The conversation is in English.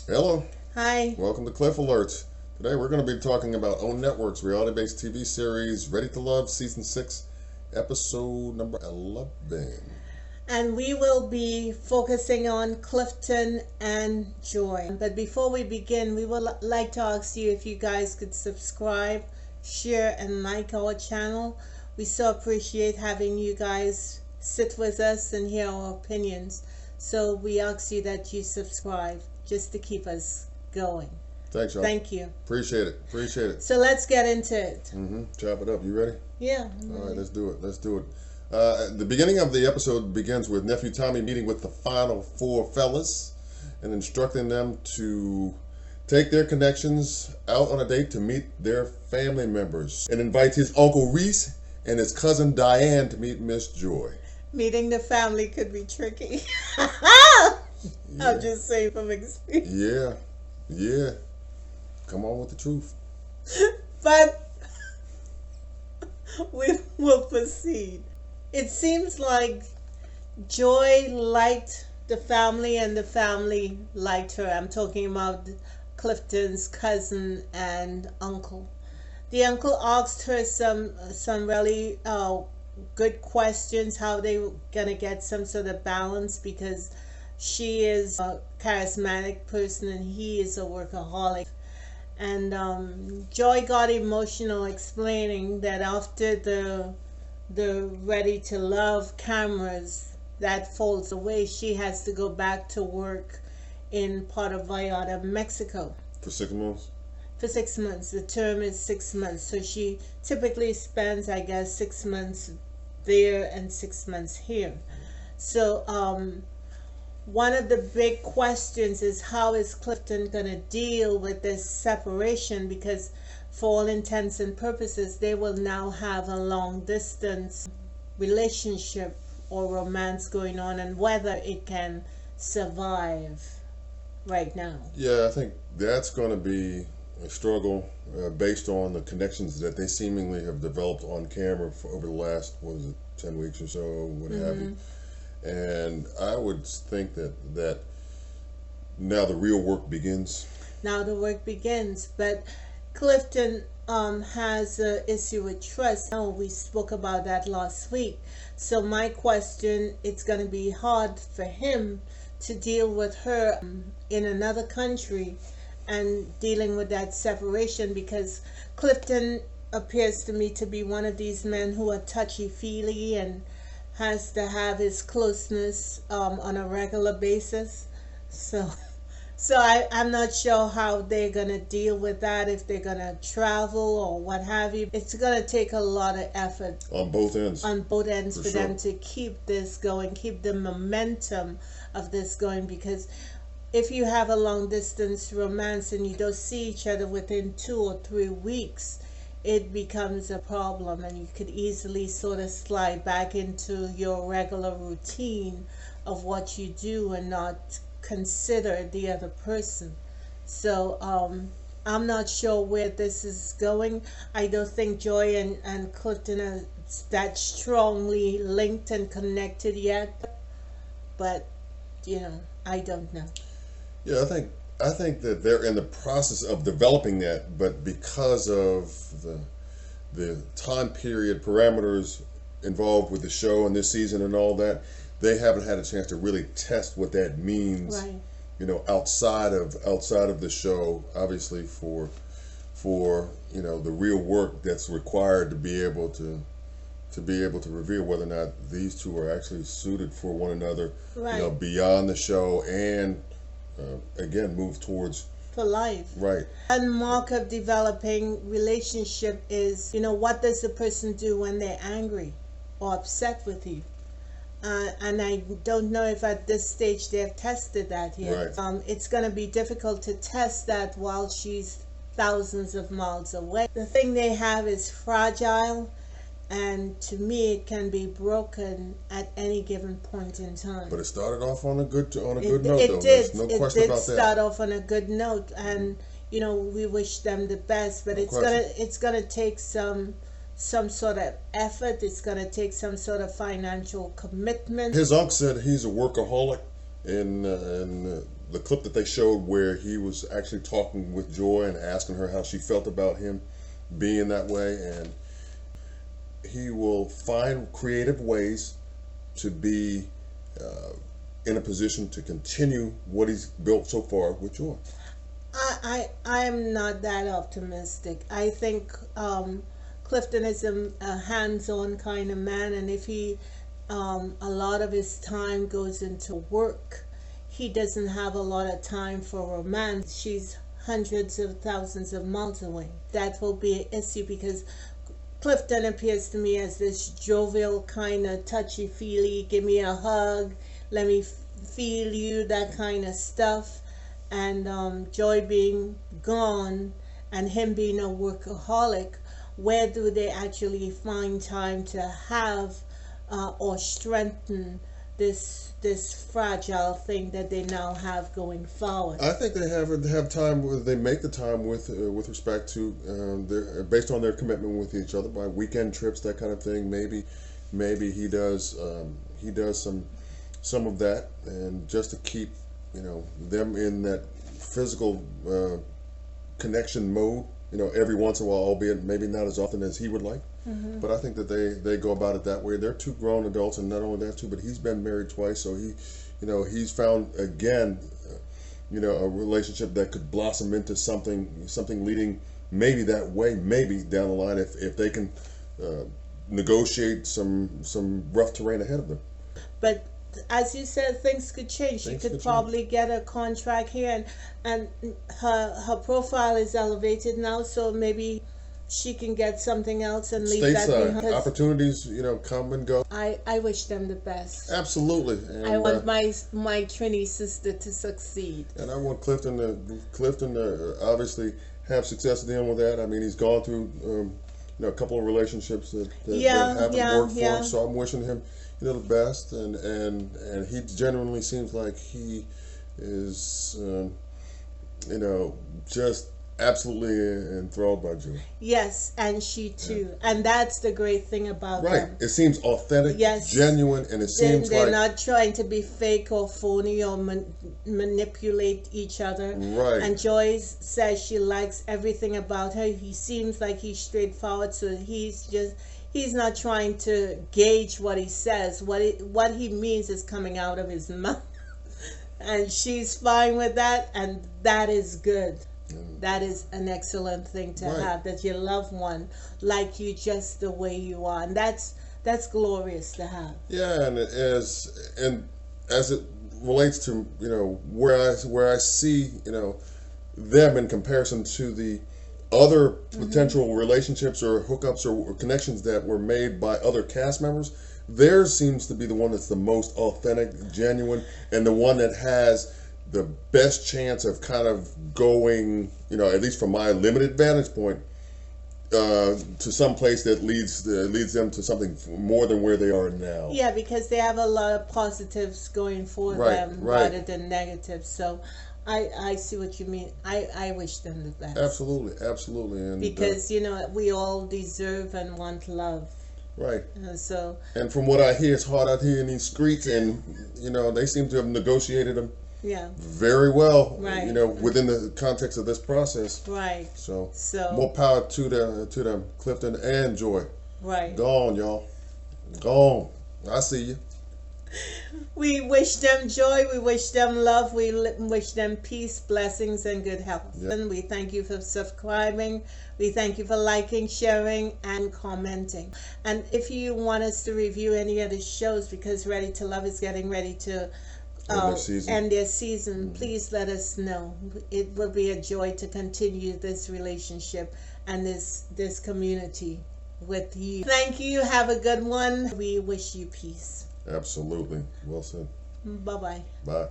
Hello, Hi. welcome to Cliff Alerts. Today we're going to be talking about OWN Network's reality-based TV series Ready to Love Season 6, Episode number 11. And we will be focusing on Clifton and Joy. But before we begin, we would like to ask you if you guys could subscribe, share, and like our channel. We so appreciate having you guys sit with us and hear our opinions. So we ask you that you subscribe just to keep us going. Thanks, y'all. Thank you. Appreciate it. So let's get into it. Chop it up. You ready? Yeah. All right, let's do it. The beginning of the episode begins with Nephew Tommy meeting with the final four fellas and instructing them to take their connections out on a date to meet their family members, and invites his Uncle Reese and his cousin Diane to meet Miss Joy. Meeting the family could be tricky. I'm just saying from experience. Yeah. Come on with the truth. But we will proceed. It seems like Joy liked the family and the family liked her. I'm talking about Clifton's cousin and uncle. The uncle asked her some really good questions, how they were gonna get some sort of balance, because she is a charismatic person and he is a workaholic. And Joy got emotional explaining that after the Ready to Love cameras that falls away, she has to go back to work in Puerto Vallarta, Mexico. For 6 months? For 6 months. The term is 6 months. So she typically spends, I guess, 6 months there and 6 months here. So one of the big questions is, how is Clifton going to deal with this separation? Because for all intents and purposes, they will now have a long distance relationship or romance going on, and whether it can survive right now. Yeah, I think that's going to be a struggle based on the connections that they seemingly have developed on camera for over the last, 10 weeks or so, what have you. And I would think that now the real work begins. Now the work begins, but Clifton has an issue with trust. Oh, we spoke about that last week. So my question, it's going to be hard for him to deal with her in another country and dealing with that separation, because Clifton appears to me to be one of these men who are touchy-feely and has to have his closeness on a regular basis. So I'm not sure how they're going to deal with that, if they're going to travel or what have you. It's going to take a lot of effort. On both ends. For them to keep this going, keep the momentum of this going. Because if you have a long distance romance and you don't see each other within 2 or 3 weeks, it becomes a problem, and you could easily sort of slide back into your regular routine of what you do and not consider the other person. So I'm not sure where this is going. I don't think Joy and Clifton are that strongly linked and connected yet, but I don't know. Yeah, I think that they're in the process of developing that, but because of the time period parameters involved with the show and this season and all that, they haven't had a chance to really test what that means. Right. Outside of the show, obviously for the real work that's required to be able to reveal whether or not these two are actually suited for one another. Right. Beyond the show, and again, move towards for life. Right. One mark of developing relationship is, what does the person do when they're angry or upset with you? And I don't know if at this stage they've tested that yet. Right. It's going to be difficult to test that while she's thousands of miles away. The thing they have is fragile, and to me it can be broken at any given point in time. But it started off on a good note, though. Did. There's no question about that. It did start off on a good note, and we wish them the best. But it's gonna take some sort of effort. It's gonna take some sort of financial commitment. His uncle said he's a workaholic, and the clip that they showed where he was actually talking with Joy and asking her how she felt about him being that way, and he will find creative ways to be in a position to continue what he's built so far with Joy. I'm not that optimistic. I think Clifton is a hands-on kind of man, and if he a lot of his time goes into work, he doesn't have a lot of time for romance. She's hundreds of thousands of miles away. That will be an issue because Clifton appears to me as this jovial kind of touchy-feely, give me a hug, let me feel you, that kind of stuff. And Joy being gone and him being a workaholic, where do they actually find time to have or strengthen this fragile thing that they now have going forward? I think they have time. They make the time with respect to based on their commitment with each other by weekend trips, that kind of thing. Maybe he does some of that, and just to keep them in that physical connection mode. Every once in a while, albeit maybe not as often as he would like. Mm-hmm. But I think that they go about it that way. They're two grown adults, and not only that too, but he's been married twice, so he's found again, a relationship that could blossom into something leading maybe that way, maybe down the line if they can negotiate some rough terrain ahead of them. But as you said, things could change. She could probably get a contract here, and her profile is elevated now, so maybe she can get something else and leave that behind. Opportunities, come and go. I wish them the best. Absolutely. And I want my Trini sister to succeed. And I want Clifton to obviously have success dealing with that. I mean, he's gone through a couple of relationships that haven't worked for him, so I'm wishing him the best, and he genuinely seems like he is just absolutely enthralled by Joy. Yes, and she too. Yeah. And that's the great thing about them. Right. It seems authentic, genuine, and it seems they're not trying to be fake or phony or manipulate each other. Right. And Joy says she likes everything about her. He seems like he's straightforward, so he's not trying to gauge what he says. What he means is coming out of his mouth. And she's fine with that, and that is good. That is an excellent thing to have, that you love one like you just the way you are, and that's glorious to have. Yeah, and as it relates to where I see them in comparison to the other potential relationships or hookups or connections that were made by other cast members, theirs seems to be the one that's the most authentic, genuine, and the one that has the best chance of kind of going, at least from my limited vantage point, to some place that leads them to something more than where they are now. Yeah, because they have a lot of positives going for them rather than negatives. So I see what you mean. I wish them the best. Absolutely. And because we all deserve and want love. Right. So. And from what I hear, it's hard out here in these streets, and they seem to have negotiated them. Yeah. Very well. Right. Within the context of this process. Right. So more power to them, Clifton and Joy. Right. Gone, y'all. Gone. I see you. We wish them joy. We wish them love. We wish them peace, blessings, and good health. Yep. And we thank you for subscribing. We thank you for liking, sharing, and commenting. And if you want us to review any of the shows, because Ready to Love is getting ready to end their season, please let us know. It will be a joy to continue this relationship and this community with you. Thank you. Have a good one. We wish you peace. Absolutely. Well said. Bye-bye. Bye.